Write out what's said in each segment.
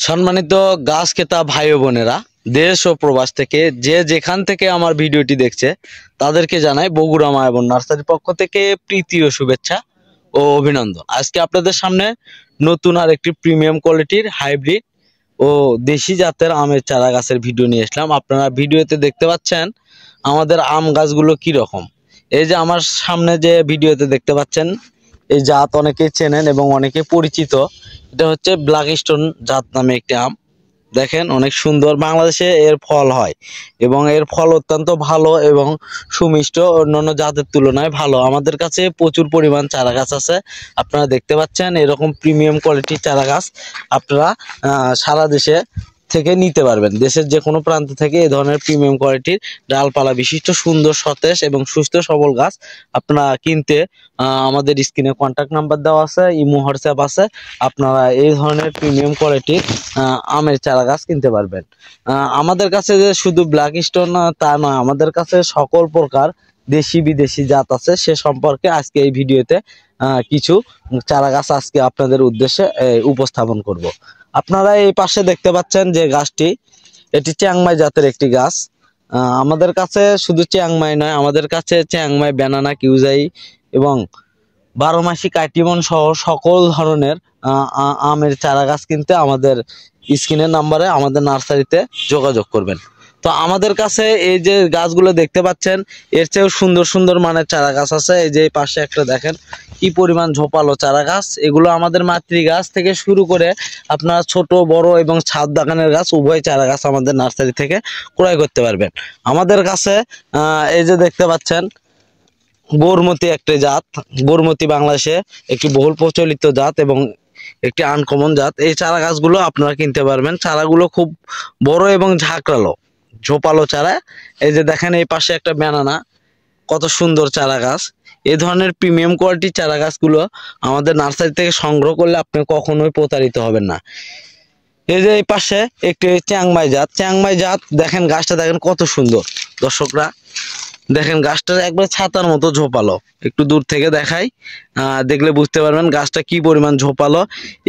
সম্মানিত গাছ ক্রেতা ভাই ও বোনেরা, দেশ ও প্রবাস থেকে যে যেখান থেকে আমার ভিডিওটি দেখছে তাদেরকে জানাই বগুড়া মায়াবন নার্সারির পক্ষ থেকে প্রীতি ও শুভেচ্ছা ও অভিনন্দন। আজকে আপনাদের সামনে নতুন আর একটি প্রিমিয়াম কোয়ালিটির হাইব্রিড ও দেশি জাতের আমের চারা গাছের ভিডিও নিয়ে আসলাম। আপনারা ভিডিওতে দেখতে পাচ্ছেন আমাদের আম গাছগুলো কি রকম। এই যে আমার সামনে যে ভিডিওতে দেখতে পাচ্ছেন এই জাত অনেকেই চেনেন এবং অনেকে পরিচিত। এটা হচ্ছে ব্ল্যাক স্টোন জাত নামে একটি আম। দেখেন অনেক সুন্দর, বাংলাদেশে এর ফল হয় এবং এর ফল অত্যন্ত ভালো এবং সুমিষ্ট, অন্যান্য জাতের তুলনায় ভালো। আমাদের কাছে প্রচুর পরিমাণ চারা গাছ আছে, আপনারা দেখতে পাচ্ছেন এরকম প্রিমিয়াম কোয়ালিটির চারা গাছ আপনারা সারা দেশে থেকে নিতে পারবেন। দেশের যে কোনো প্রান্ত থেকে এই ধরনের প্রিমিয়াম কোয়ালিটির ডালপালা বিশিষ্ট সুন্দর সতেজ এবং সুস্থ সবল গাছ আপনারা কিনতে আমাদের স্ক্রিনে কন্ট্যাক্ট নাম্বার দেওয়া আছে, ইমো হোয়াটসঅ্যাপ আছে। আপনারা এই ধরনের প্রিমিয়াম কোয়ালিটির আমের চারা গাছ কিনতে পারবেন। আমাদের কাছে যে শুধু ব্ল্যাক স্টোন তা নয়, আমাদের কাছে সকল প্রকার দেশি বিদেশি জাত আছে। সে সম্পর্কে আজকে এই ভিডিওতে কিছু চারা গাছ আজকে আপনাদের উদ্দেশ্যে উপস্থাপন করব। আপনারা এই পাশে দেখতে পাচ্ছেন যে গাছটি, এটি চিয়াংমাই জাতের একটি গাছ। আমাদের কাছে শুধু চিয়াংমাই নয়, আমাদের কাছে চিয়াংমাই, ব্যানানা, কিউজাই এবং 12 মাসি কাটিমন সহ সকল ধরনের আমের চারা গাছ কিনতে আমাদের স্ক্রিনের নাম্বারে আমাদের নার্সারিতে যোগাযোগ করবেন। তো আমাদের কাছে এই যে গাছগুলো দেখতে পাচ্ছেন এর চেয়েও সুন্দর সুন্দর মানের চারা গাছ আছে। এই যে পাশে একটা দেখেন কি পরিমাণ ঝোপালো চারা গাছ। এগুলো আমাদের মাতৃ গাছ থেকে শুরু করে আপনারা ছোট বড় এবং ছাদ বাগানের গাছ উভয় চারা গাছ আমাদের নার্সারি থেকে ক্রয় করতে পারবেন। আমাদের কাছে এই যে দেখতে পাচ্ছেন গৌরমতি একটি জাত। গৌরমতি বাংলাদেশে একটি বহুল প্রচলিত জাত এবং একটি আনকমন জাত। এই চারা গাছগুলো আপনারা কিনতে পারবেন। চারাগুলো খুব বড় এবং ঝাঁকড়ালো ঝোপালো চারা। এই যে দেখেন এই পাশে একটা ব্যানানা, কত সুন্দর চারা গাছ। এই ধরনের প্রিমিয়াম কোয়ালিটির চারা গাছগুলো আমাদের নার্সারি থেকে সংগ্রহ করলে আপনি কখনোই প্রতারিত হবেন না। এই যে এই পাশে একটি চিয়াংমাই জাত। চিয়াংমাই জাত দেখেন গাছটা দেখেন কত সুন্দর। দর্শকরা দেখেন গাছটা একবার ছাতার মতো ঝোপালো। একটু দূর থেকে দেখাই, দেখলে বুঝতে পারবেন গাছটা কি পরিমাণ ঝোপালো।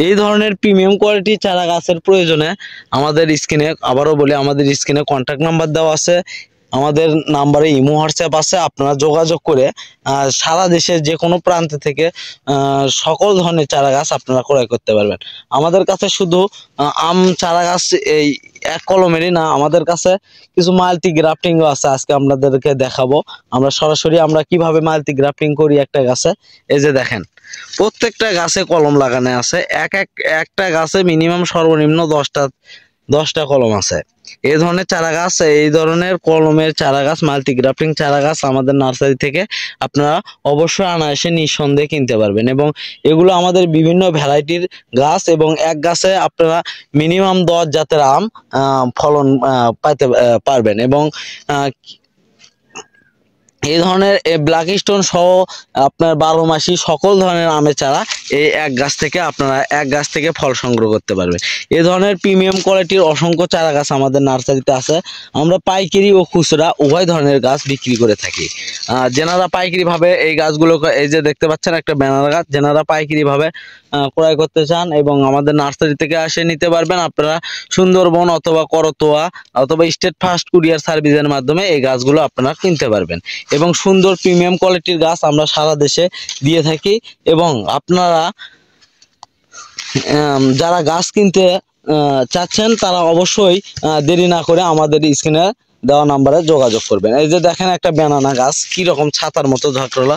এই ধরনের প্রিমিয়াম কোয়ালিটির চারা গাছের প্রয়োজনে আমাদের স্ক্রিনে, আবারও বলি, আমাদের স্ক্রিনে কন্ট্যাক্ট নাম্বার দেওয়া আছে, আমাদের নাম্বারে ইমো হোয়াটসঅ্যাপ আছে। আপনারা যোগাযোগ করে সারা দেশের যে কোনো প্রান্ত থেকে সকল ধরনের চারা গাছ আপনারা ক্রয় করতে পারবেন। আমাদের কাছে শুধু আম চারা গাছ এই এক কলমেরই না, আমাদের কাছে কিছু মাল্টি গ্রাফটিংও আছে। আজকে আপনাদেরকে দেখাবো আমরা সরাসরি আমরা কিভাবে মাল্টি গ্রাফটিং করি একটা গাছে। এই যে দেখেন প্রত্যেকটা গাছে কলম লাগানো আছে। একটা গাছে মিনিমাম সর্বনিম্ন 10টা কলম আছে। এই ধরনের চারা গাছ, এই ধরনের কলমের চারা গাছ, মাল্টি গ্রাফটিং চারা গাছ আমাদের নার্সারি থেকে আপনারা অবশ্যই অনায়াসে নিঃসন্দেহে কিনতে পারবেন। এবং এগুলো আমাদের বিভিন্ন ভ্যারাইটির গাছ এবং এক গাছে আপনারা মিনিমাম 10 জাতের আম ফলন পাইতে পারবেন। এবং এই ধরনের ব্ল্যাক স্টোন সহ আপনার 12 মাসি সকল ধরনের আমের চারা এই এক গাছ থেকে ফল সংগ্রহ করতে পারবেন। এই ধরনের প্রিমিয়াম কোয়ালিটির অসংখ্য চারা গাছ আমাদের নার্সারিতে আছে। আমরা পাইকারি ও খুচরা উভয় ধরনের গাছ বিক্রি করে থাকি। যেনারা পাইকারি ভাবে এই গাছগুলো, এই যে দেখতে পাচ্ছেন একটা ব্যানানা গাছ, যেনারা পাইকারি ভাবে ক্রয় করতে চান এবং আমাদের নার্সারি থেকে আসে নিতে পারবেন। আপনারা সুন্দরবন অথবা করতোয়া অথবা স্টেট ফাস্ট কুরিয়ার সার্ভিসের মাধ্যমে এই গাছগুলো আপনারা কিনতে পারবেন। এবং সুন্দর প্রিমিয়াম কোয়ালিটির গাছ আমরা সারা দেশে দিয়ে থাকি। এবং আপনারা যারা গাছ কিনতে চাচ্ছেন তারা অবশ্যই দেরি না করে আমাদের স্ক্রিনে দেওয়া নাম্বারে যোগাযোগ করবেন। এই যে দেখেন একটা ব্যানানা গাছ কি রকম ছাতার মতো ঝাঁকড়ালো।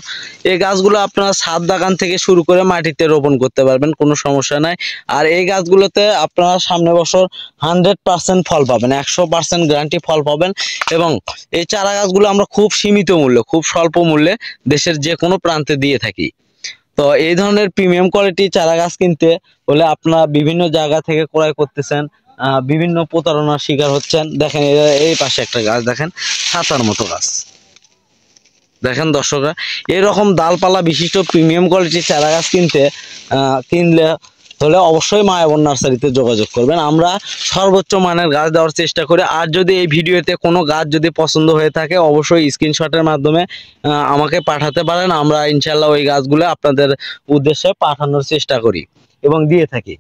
এই গাছগুলো আপনারা ছাদ বাগান থেকে শুরু করে মাটিতে রোপণ করতে পারবেন, কোনো সমস্যা নাই। আর এই গাছগুলোতে আপনারা সামনে বছর 100% ফল পাবেন, 100% গ্যারান্টি ফল পাবেন। এবং এই চারা গাছগুলো আমরা খুব সীমিত মূল্যে, খুব স্বল্প মূল্যে দেশের যে কোনো প্রান্তে দিয়ে থাকি। তো এই ধরনের প্রিমিয়াম কোয়ালিটি চারা গাছ কিনতে হলে আপনারা বিভিন্ন জায়গা থেকে ক্রয় করতেছেন, বিভিন্ন প্রতারণার শিকার হচ্ছেন। দেখেন এই পাশে একটা গাছ দেখেন ছাতার মতো গাছ। দেখেন দর্শকরা, এরকম ডালপালা বিশিষ্ট প্রিমিয়াম কোয়ালিটির চারা গাছ কিনলে হলে অবশ্যই মায়াবন নার্সারিতে যোগাযোগ করবেন। আমরা সর্বোচ্চ মানের গাছ দেওয়ার চেষ্টা করি। আর যদি এই ভিডিওতে কোনো গাছ যদি পছন্দ হয়ে থাকে অবশ্যই স্ক্রিনশটের মাধ্যমে আমাকে পাঠাতে পারেন। আমরা ইনশাল্লাহ ওই গাছগুলো আপনাদের উদ্দেশ্যে পাঠানোর চেষ্টা করি। এবং দিয়ে থাকি।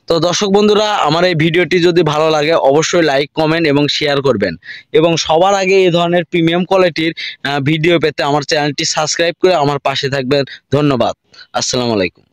তো দর্শক বন্ধুরা, আমার এই ভিডিওটি যদি ভালো লাগে অবশ্যই লাইক, কমেন্ট এবং শেয়ার করবেন, এবং সবার আগে এই ধরনের প্রিমিয়াম কোয়ালিটির ভিডিও পেতে আমার চ্যানেলটি সাবস্ক্রাইব করে আমার পাশে থাকবেন। ধন্যবাদ। আসসালামু আলাইকুম।